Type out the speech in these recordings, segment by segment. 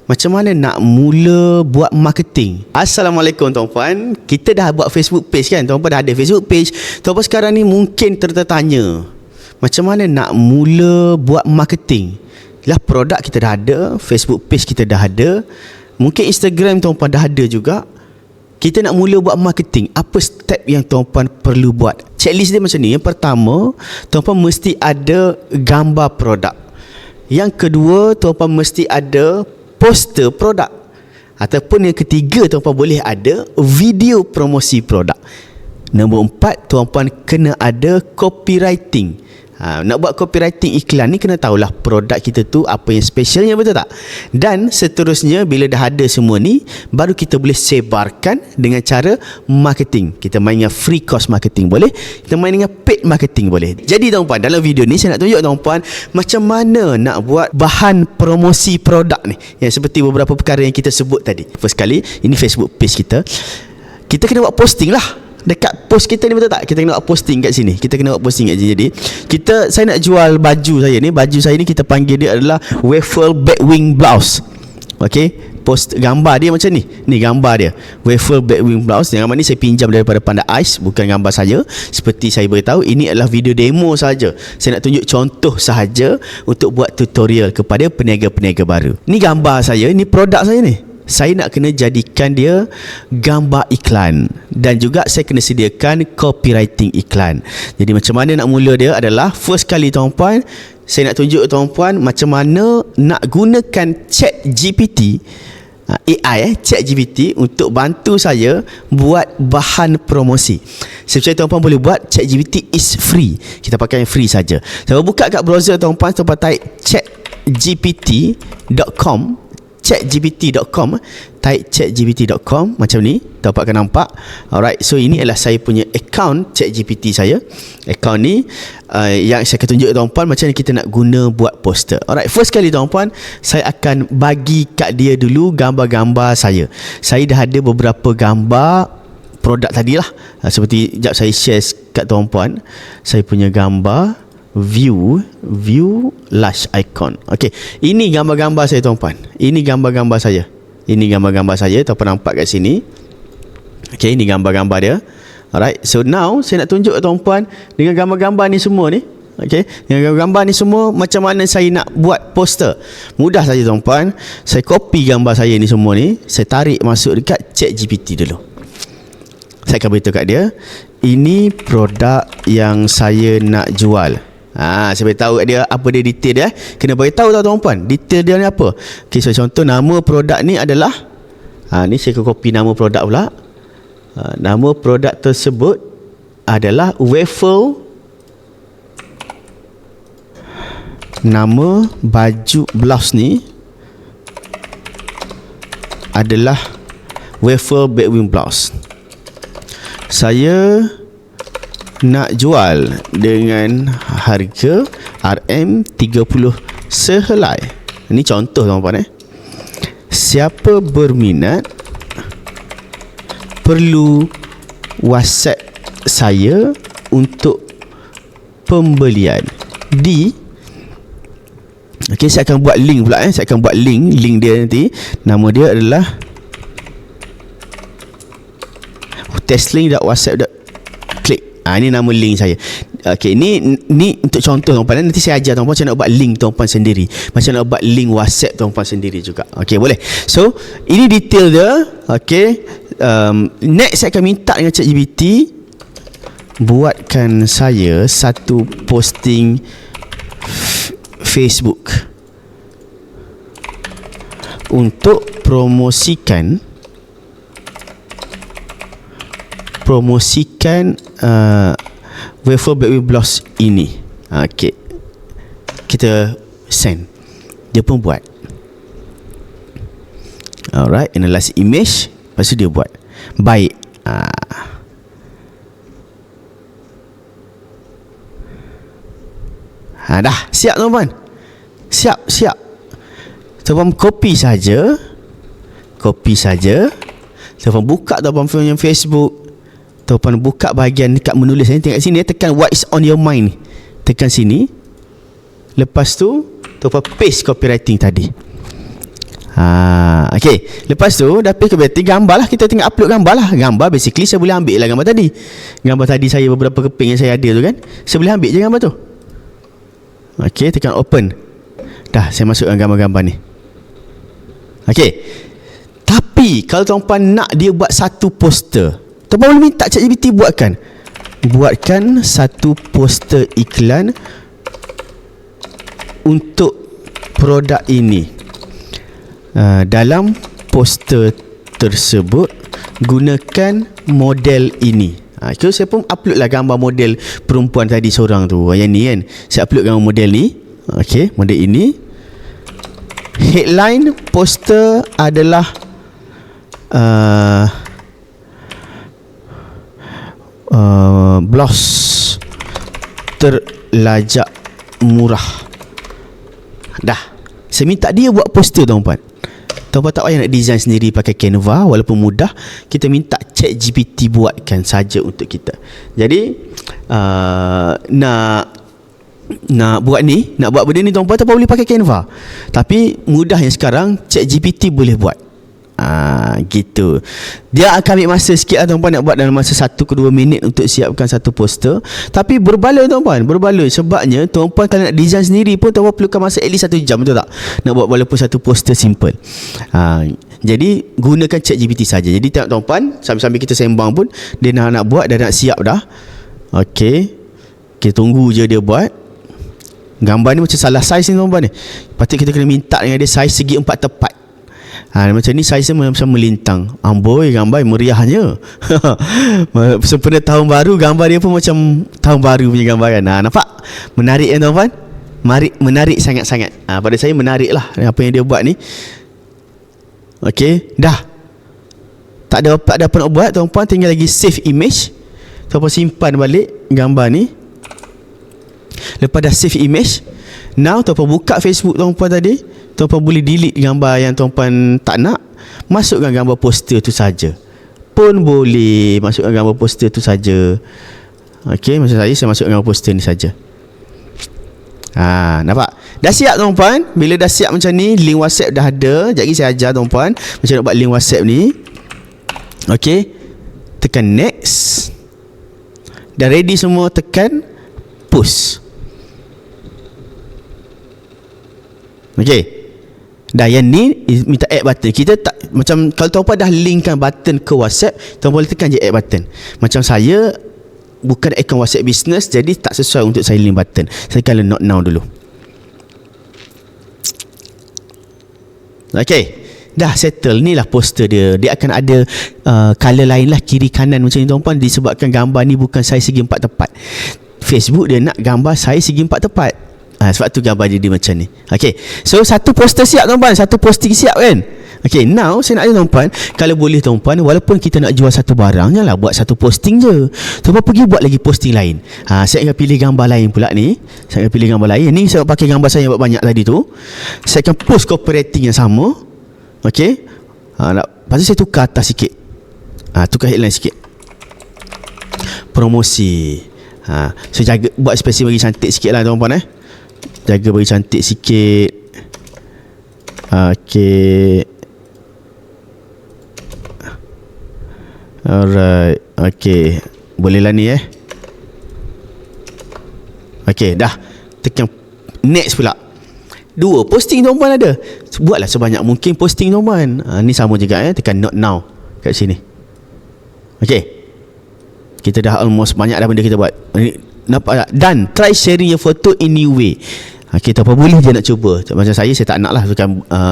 Macam mana nak mula buat marketing? Assalamualaikum tuan-puan. Kita dah buat Facebook page kan? Tuan-puan dah ada Facebook page. Tuan-puan sekarang ni mungkin tertanya, macam mana nak mula buat marketing? Lah, produk kita dah ada, Facebook page kita dah ada, mungkin Instagram tuan-puan dah ada juga. Kita nak mula buat marketing, apa step yang tuan-puan perlu buat? Checklist dia macam ni. Yang pertama, tuan-puan mesti ada gambar produk. Yang kedua, tuan-puan mesti ada poster produk. Ataupun yang ketiga, tuan-puan boleh ada video promosi produk. Nombor 4, tuan-puan kena ada copywriting. Nak buat copywriting iklan ni kena tahulah produk kita tu apa yang specialnya, betul tak? Dan seterusnya, bila dah ada semua ni, baru kita boleh sebarkan dengan cara marketing. Kita main dengan free cost marketing boleh, kita main dengan paid marketing boleh. Jadi tuan-puan, dalam video ni saya nak tunjuk tuan-puan macam mana nak buat bahan promosi produk ni, yang seperti beberapa perkara yang kita sebut tadi. First kali, ini Facebook page kita. Kita kena buat posting lah dekat post kita ni, betul tak? Kita kena buat posting kat sini. Kita kena buat posting kat sini. Jadi saya nak jual baju saya ni. Baju saya ni kita panggil dia adalah waffle batwing blouse. Okey, post gambar dia macam ni. Ni gambar dia, waffle batwing blouse. Gambar ni saya pinjam daripada Panda Ice, bukan gambar saya. Seperti saya beritahu, ini adalah video demo saja. Saya nak tunjuk contoh sahaja untuk buat tutorial kepada peniaga-peniaga baru. Ni gambar saya, ni produk saya ni. Saya nak kena jadikan dia gambar iklan, dan juga saya kena sediakan copywriting iklan. Jadi macam mana nak mula dia adalah, first kali tuan-puan, saya nak tunjuk tuan-puan macam mana nak gunakan ChatGPT, AI ChatGPT untuk bantu saya buat bahan promosi. Saya percaya tuan-puan boleh buat. ChatGPT is free. Kita pakai yang free saja. Saya buka kat browser tuan-puan type chatgpt.com, chatgpt.com, type chatgpt.com macam ni, tuan-puan akan nampak. Alright, so ini adalah saya punya account ChatGPT saya. Account ni yang saya akan tunjuk tuan-puan macam mana kita nak guna buat poster. Alright, first kali tuan-puan, saya akan bagi kat dia dulu gambar-gambar saya. Saya dah ada beberapa gambar produk tadi lah. Seperti, sekejap saya share kat tuan-puan. Saya punya gambar view lash icon. Okey, ini gambar-gambar saya tuan-puan. Ini gambar-gambar saya. Ini gambar-gambar saya, tuan-puan nampak kat sini. Okey, ini gambar-gambar dia. Alright, so now saya nak tunjuk tuan-puan dengan gambar-gambar ni semua ni. Okey, dengan gambar-gambar ni semua macam mana saya nak buat poster. Mudah saja tuan-puan. Saya copy gambar saya ni semua ni, saya tarik masuk dekat ChatGPT dulu. Saya akan beritahu kat dia, ini produk yang saya nak jual. Saya beritahu kat dia apa dia detail dia. Kena beritahu tau tuan-puan, detail dia ni apa. Okey, so contoh nama produk ni adalah, ni saya copy nama produk pula. Nama produk tersebut adalah waffle. Nama baju blouse ni adalah waffle batwing blouse. Saya nak jual dengan harga RM30 sehelai. Ini contoh tuan-puan. Siapa berminat perlu WhatsApp saya untuk pembelian di. Okey, saya akan buat link pula. Saya akan buat link dia nanti. Nama dia adalah testlink.whatsapp.click. Ini nama link saya. Okey, ni untuk contoh tuan-puan. Nanti saya ajar tuan-puan macam nak buat link tuan-puan sendiri. Macam nak buat link WhatsApp tuan-puan sendiri juga. Okey, boleh. So, ini detail dia. Okey. Next saya akan minta dengan ChatGPT, buatkan saya satu posting Facebook untuk promosikan waffle batwing blouse ini. Okey, kita send, dia pun buat. Alright, analyze image, lepas tu dia buat. Baik. Dah siap tuan-puan. Siap. Tuan-puan copy saja. Tuan-puan buka tuan-puan punya Facebook. Tuan-puan buka bahagian dekat menulis. Tengok sini, tekan what is on your mind. Tekan sini. Lepas tu tuan-puan paste copywriting tadi. Okay, lepas tu dah paste ke battery, gambar lah, kita tinggal upload gambar lah. Gambar basically saya boleh ambil lah gambar tadi. Gambar tadi saya beberapa keping yang saya ada tu kan, saya boleh ambil je gambar tu. Okay, tekan open. Dah, saya masukkan gambar-gambar ni. Okay, tapi kalau tuan-puan nak dia buat satu poster, tuan-puan boleh minta ChatGPT buatkan satu poster iklan untuk produk ini. Dalam poster tersebut gunakan model ini. So saya pun upload lah gambar model perempuan tadi seorang tu, yang ni kan, saya upload gambar model ni. Okay, model ini. Headline poster adalah blouse terlajak murah. Dah, saya minta dia buat poster, tuan-puan. Tuan-puan tak payah nak design sendiri pakai Canva, walaupun mudah. Kita minta ChatGPT buatkan saja untuk kita. Jadi nak buat benda ni, tuan-puan tak boleh pakai Canva, tapi mudahnya sekarang ChatGPT boleh buat. Gitu. Dia akan ambil masa sikit lah, tuan-puan, nak buat dalam masa 1 ke 2 minit untuk siapkan satu poster. Tapi berbaloi, tuan-puan, berbaloi. Sebabnya tuan-puan kalau nak design sendiri pun tuan-puan perlukan masa at least 1 jam, betul tak? Nak buat walaupun satu poster simple. Jadi gunakan ChatGPT saja. Jadi tengok, tuan-puan, sambil-sambil kita sembang pun dia nak buat, dah nak siap dah. Okey, kita tunggu je dia buat. Gambar ni macam salah saiz ni, tuan-puan ni. Patut kita kena minta dengan dia saiz segi 4 tepat. Macam ni saiz dia macam melintang. Amboi, gambar meriahnya. Sempena tahun baru, gambar dia pun macam tahun baru punya gambar kan. Nampak? Menarik kan, tuan-puan? Menarik sangat-sangat. Pada saya menarik lah apa yang dia buat ni. Okey, dah. Tak ada apa nak buat, tuan-puan, tinggal lagi save image. Tuan-puan simpan balik gambar ni. Lepas dah save image, now tuan-puan buka Facebook tuan-puan tadi, tuan-puan boleh delete gambar yang tuan-puan tak nak, masukkan gambar poster tu saja. Pun boleh masukkan gambar poster tu saja. Okey, maksud saya masukkan gambar poster ni saja. Nampak? Dah siap, tuan-puan. Bila dah siap macam ni, link WhatsApp dah ada. Sekejap lagi saya ajar, tuan-puan, macam nak buat link WhatsApp ni. Okey, tekan next. Dah ready semua, tekan post. Okey, dah, yang ni minta add button. Kita tak, macam kalau tuan-puan dah linkkan button ke WhatsApp, tuan-puan boleh tekan je add button. Macam saya bukan akaun WhatsApp business, jadi tak sesuai untuk saya link button. Saya kala not now dulu. Okey, dah settle. Ni lah poster dia. Dia akan ada color lain lah, kiri kanan macam ni, tuan-puan, disebabkan gambar ni bukan saiz segi 4 tepat. Facebook dia nak gambar saiz segi 4 tepat. Sebab tu gambar dia macam ni. Okay, so satu poster siap, tuan-puan, satu posting siap kan. Okay, now saya nak tanya tuan-puan, kalau boleh, tuan-puan, walaupun kita nak jual satu barang, janganlah buat satu posting je. Tuan-puan pergi buat lagi posting lain. Saya akan pilih gambar lain pula ni. Saya akan pilih gambar lain. Ni saya pakai gambar saya yang buat banyak tadi tu. Saya akan post copywriting yang sama. Okay, lepas tu saya tukar atas sikit. Tukar headline sikit. Promosi. So jaga, buat spesifik bagi cantik sikit lah, tuan-puan. Jaga bagi cantik sikit. Okay, alright. Okay, bolehlah ni Okay, dah. Tekan next pula. 2 posting, tuan-puan, ada. Buatlah sebanyak mungkin posting, tuan-puan. Ni sama juga tekan not now kat sini. Okay, kita dah almost banyak dah benda kita buat. Nampak tak? Dan try sharing your photo in new way. Okay, tak apa, boleh je nak cuba. Macam saya tak nak lah,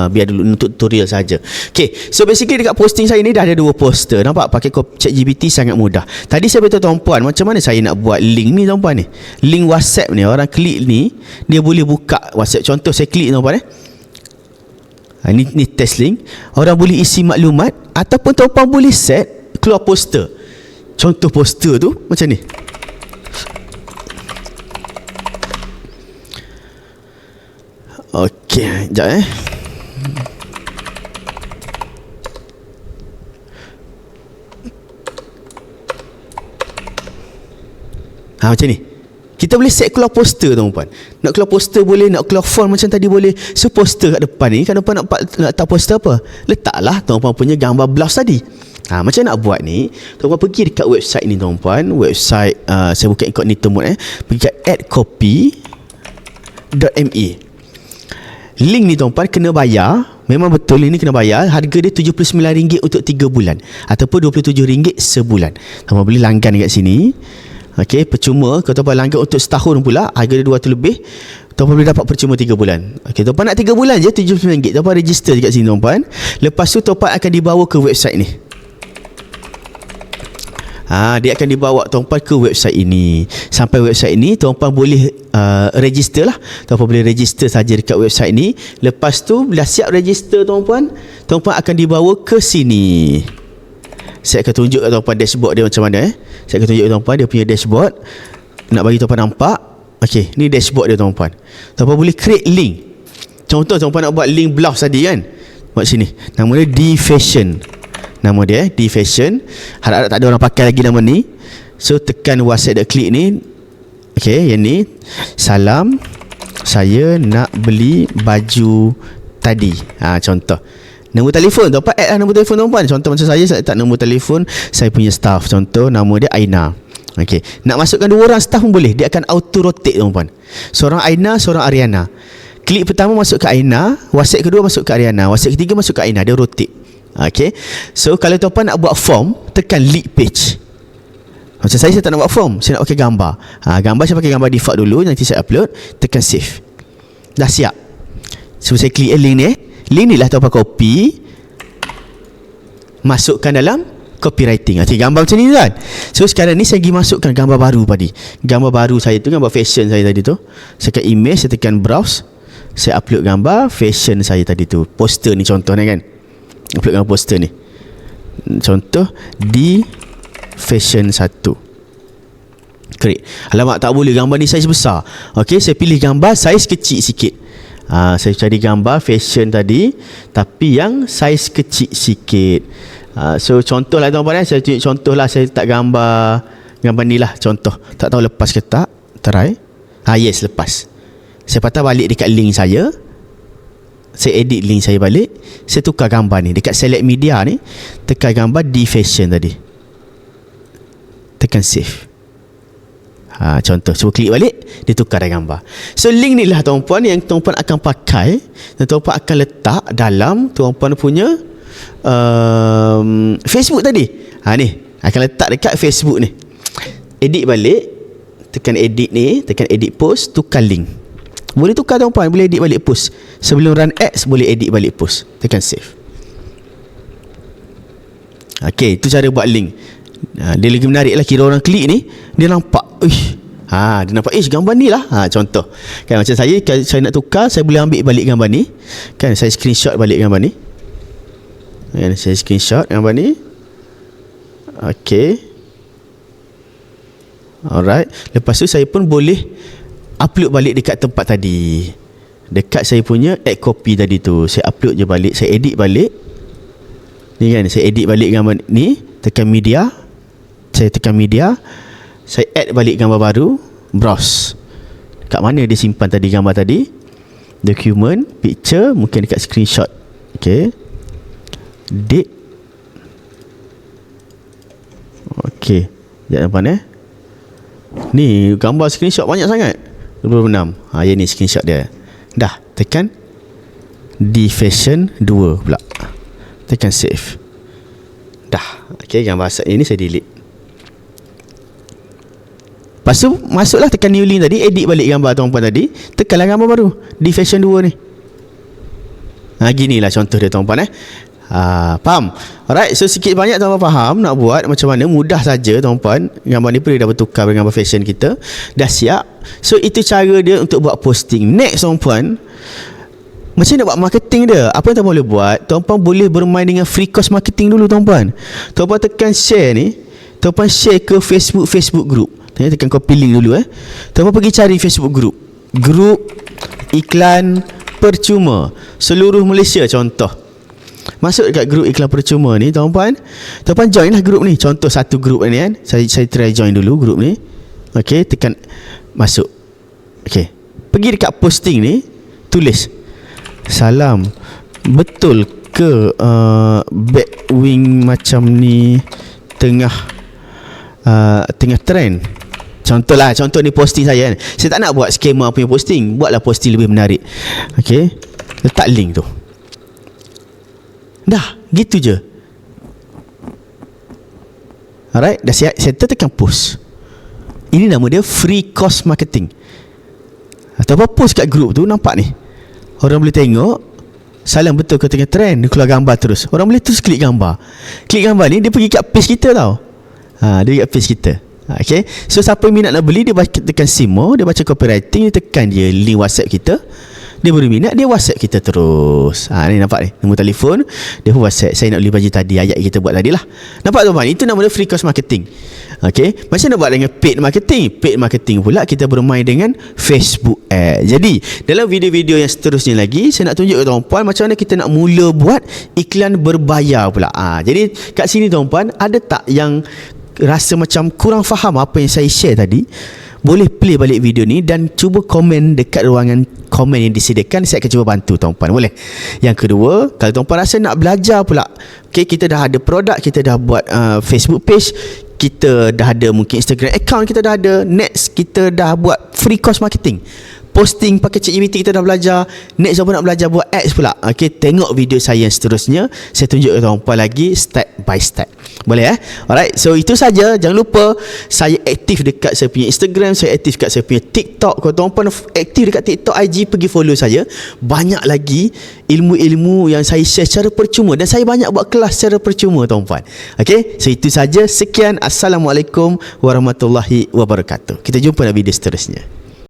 biar dulu untuk tutorial saja. Okay, so basically dekat posting saya ni dah ada 2 poster. Nampak? Pakai ChatGPT sangat mudah. Tadi saya beritahu tuan-puan macam mana saya nak buat link ni, tuan-puan ni. Link WhatsApp ni, orang klik ni, dia boleh buka WhatsApp. Contoh saya klik, tuan-puan ni test link. Orang boleh isi maklumat, ataupun tuan-puan boleh set keluar poster. Contoh poster tu macam ni. Okey, sekejap macam ni. Kita boleh set keluar poster tuan-puan. Nak keluar poster boleh, nak keluar font macam tadi boleh. So poster kat depan ni, kat depan nak letak poster apa? Letaklah tuan-puan punya gambar blouse tadi. Macam nak buat ni, tuan-puan pergi dekat website ni tuan-puan. Website saya buka incognito mode pergi kat addcopy.me. Link ni tuan-puan kena bayar. Memang betul ini kena bayar. Harga dia RM79 untuk 3 bulan ataupun RM27 sebulan. Tuan-puan boleh langgan dekat sini. Okey, percuma. Kalau tuan-puan langgan untuk setahun pula, harga dia 200 lebih. Tuan-puan boleh dapat percuma 3 bulan. Okey, tuan-puan nak 3 bulan je RM79. Tuan-puan register dekat sini tuan-puan. Lepas tu tuan-puan akan dibawa ke website ni. Dia akan dibawa tuan-puan ke website ini. Sampai website ini tuan-puan boleh register lah. Tuan-puan boleh register saja dekat website ni. Lepas tu dah siap register tuan-puan, tuan-puan akan dibawa ke sini. Saya akan tunjuk kat tuan-puan dashboard dia macam mana. Saya akan tunjuk kat tuan-puan dia punya dashboard. Nak bagi tuan-puan nampak. Okey, ni dashboard dia tuan-puan. Tuan-puan boleh create link. Contoh tuan-puan nak buat link blouse tadi kan. Buat sini. Nama dia D-Fashion. Nama dia D-Fashion. Harap-harap tak ada orang pakai lagi nama ni. So tekan WhatsApp dah klik ni. Okey, yang ni. Salam, saya nak beli baju tadi. Contoh. Nombor telefon tuan-puan, add lah nombor telefon tuan-puan. Contoh macam saya letak nombor telefon saya punya staff. Contoh nama dia Aina. Okey, nak masukkan 2 orang staff pun boleh. Dia akan auto rotate tuan-puan. Seorang Aina, seorang Ariana. Klik pertama masuk ke Aina, WhatsApp kedua masuk ke Ariana, WhatsApp ketiga masuk ke Aina. Dia rotate. Okay. So kalau tuan-puan nak buat form, tekan lead page. Macam saya tak nak buat form, saya nak pakai gambar. Gambar saya pakai gambar default dulu. Nanti saya upload. Tekan save. Dah siap. So saya klik link ni. Link ni lah tuan-puan copy, masukkan dalam copywriting. Gambar macam ni kan. So sekarang ni saya pergi masukkan gambar baru tadi. Gambar baru saya tu, gambar fashion saya tadi tu. Saya tekan image, saya tekan browse. Saya upload gambar fashion saya tadi tu. Poster ni contoh ni kan. Upload gambar poster ni. Contoh di fashion 1. Create. Alamak, tak boleh, gambar ni saiz besar. Okey, saya pilih gambar saiz kecil sikit. Saya cari gambar fashion tadi, tapi yang saiz kecil sikit. So contohlah tuan-tuan, saya tunjuk contohlah. Saya letak gambar ni lah contoh. Tak tahu lepas ke tak. Try. Yes, lepas. Saya patah balik dekat link saya. Saya edit link saya balik. Saya tukar gambar ni dekat select media ni. Tekan gambar D-Fashion tadi. Tekan save. Contoh, cuba klik balik, dia tukar dah gambar. So link ni lah tuan-puan yang tuan-puan akan pakai dan tuan-puan akan letak dalam tuan-puan punya Facebook tadi. Ni akan letak dekat Facebook ni. Edit balik, tekan edit ni, tekan edit post, tukar link. Boleh tukar tuan-puan, boleh edit balik post. Sebelum run ads boleh edit balik post. Tekan save. Okey, itu cara buat link. Dia lagi menarik lah. Kira orang klik ni, dia nampak, dia nampak, gambar ni lah. Contoh kan, macam saya nak tukar, saya boleh ambil balik gambar ni kan. Saya screenshot balik gambar ni kan, saya screenshot gambar ni. Okey, alright. Lepas tu saya pun boleh upload balik dekat tempat tadi, dekat saya punya add copy tadi tu. Saya upload je balik, saya edit balik ni kan. Saya edit balik gambar ni, tekan media. Saya tekan media, saya add balik gambar baru, browse. Kat mana dia simpan tadi gambar tadi? Document, picture, mungkin dekat screenshot. Okey. Date. Okey. Sekejap nampak ni gambar screenshot banyak sangat. 26. Yang ni screenshot dia. Dah, tekan D-Fashion 2 pula. Tekan save. Dah. Okey, gambar ini saya delete. Lepas tu masuklah, tekan new link tadi, edit balik gambar tuan-puan tadi, tekanlah gambar baru D-Fashion 2 ni. Ginilah contoh dia tuan-puan. Faham? Alright, so sikit banyak tuan-puan faham nak buat macam mana. Mudah saja tuan-puan. Gambar ni pun dah bertukar dengan gambar fashion kita. Dah siap. So itu cara dia untuk buat posting. Next tuan-puan, macam nak buat marketing dia. Apa yang tuan-puan boleh buat? Tuan-puan boleh bermain dengan free course marketing dulu tuan-puan. Tuan-puan tekan share ni, tuan-puan share ke Facebook group. Tekan copy link dulu. Tuan-puan pergi cari Facebook group. Grup iklan percuma seluruh Malaysia contoh. Masuk dekat grup iklan percuma ni tuan-puan. Tuan-puan join lah grup ni. Contoh satu grup ni kan. Saya try join dulu grup ni. Okey, tekan Masuk. Okay, pergi dekat posting ni, tulis, salam, betul ke back wing macam ni tengah trend? Contoh ni posting saya kan. Saya tak nak buat skema punya posting, buatlah posting lebih menarik. Okay, letak link tu. Dah, gitu je. Alright, dah siap. Saya tekan post. Ini nama dia free cost marketing. Ataupun post kat grup tu, nampak ni, orang boleh tengok, salam betul ke tengah trend. Dia keluar gambar terus. Orang boleh terus klik gambar. Klik gambar ni, dia pergi kat page kita tau. Dia kat page kita. Okay, so siapa yang minat nak beli, dia tekan Simo, dia baca copywriting, dia tekan dia link WhatsApp kita. Dia baru minat, dia WhatsApp kita terus. Ni nampak ni, nombor telefon, dia pun WhatsApp, saya nak beli baju tadi, ayat kita buat tadi lah. Nampak tuan-tuan? Itu nama dia free cost marketing. Okay, macam nak buat dengan paid marketing? Paid marketing pula kita bermain dengan Facebook Ads. Jadi dalam video-video yang seterusnya lagi, saya nak tunjuk ke tuan-puan macam mana kita nak mula buat iklan berbayar pula. Jadi kat sini tuan-puan, ada tak yang rasa macam kurang faham apa yang saya share tadi? Boleh play balik video ni dan cuba komen dekat ruangan komen yang disediakan. Saya akan cuba bantu tuan-puan. Boleh? Yang kedua, kalau tuan-puan rasa nak belajar pula, okay, kita dah ada produk, kita dah buat Facebook page, kita dah ada mungkin Instagram account, kita dah ada, next kita dah buat free cost marketing, posting pakai ChatGPT, kita dah belajar. Next apa nak belajar buat ads pula. Okay, tengok video saya yang seterusnya. Saya tunjuk ke tuan-puan lagi step by step. Boleh Alright, so itu saja. Jangan lupa saya aktif dekat saya punya Instagram, saya aktif dekat saya punya TikTok. Kalau tuan-puan aktif dekat TikTok, IG, pergi follow saya. Banyak lagi ilmu-ilmu yang saya share secara percuma, dan saya banyak buat kelas secara percuma tuan-puan. Okay, so itu saja. Sekian. Assalamualaikum warahmatullahi wabarakatuh. Kita jumpa dalam video seterusnya.